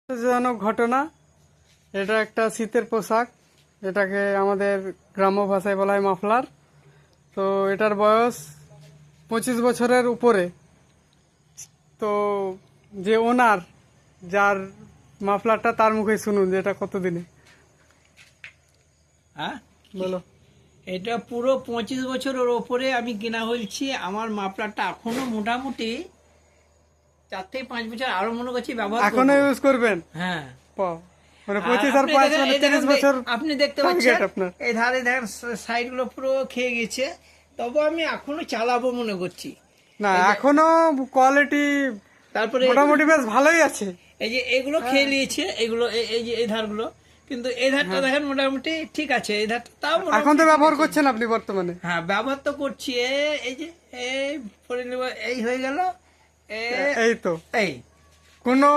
জনক ঘটনা। এটা একটা শীতের পোশাক, এটাকে আমাদের গ্রাম্য ভাষায় বলা হয় মাফলার। তো এটার বয়স 25 বছরের উপরে। তো যে ওনার, যার মাফলারটা, তার মুখে শুনুন যে এটা কতদিনে। হ্যাঁ, বলো। এটা পুরো 25 বছরের ওপরে আমি কেনা হয়েছি। আমার মাফলারটা এখনো মোটামুটি 4 থেকে 5 বছর আরো মনে করছি ব্যবহার এখনো করবো। ইউজ করবেন? হ্যাঁ, মানে আর 25 আর আপনি 5 দেখেন, মানে এই দেখেন, 30 বছর আপনি দেখতে টার্গেট পাচ্ছেন আপনার। এই ধারে দেখেন সাইড গুলো পুরো খেয়ে গেছে, তবে আমি এখনো চালাবো মনে করছি। না, এই যে এখনো কোয়ালিটি তারপরে মোটামুটি বেশ ভালোই আছে। এই যে এগুলো খেয়ে নিয়েছে, এগুলো এই যে এই ধারগুলো, কিন্তু এই ধারটা দেখেন মোটামুটি ঠিক আছে। এই ধারটা তাও এখন তো মোটামুটি ঠিক ব্যবহার আছে। করছেন আপনি বর্তমানে? হ্যাঁ, ব্যবহার তো করছি। এই যে এই পরে নেব, এই হয়ে গেল, এই তো এই কোনো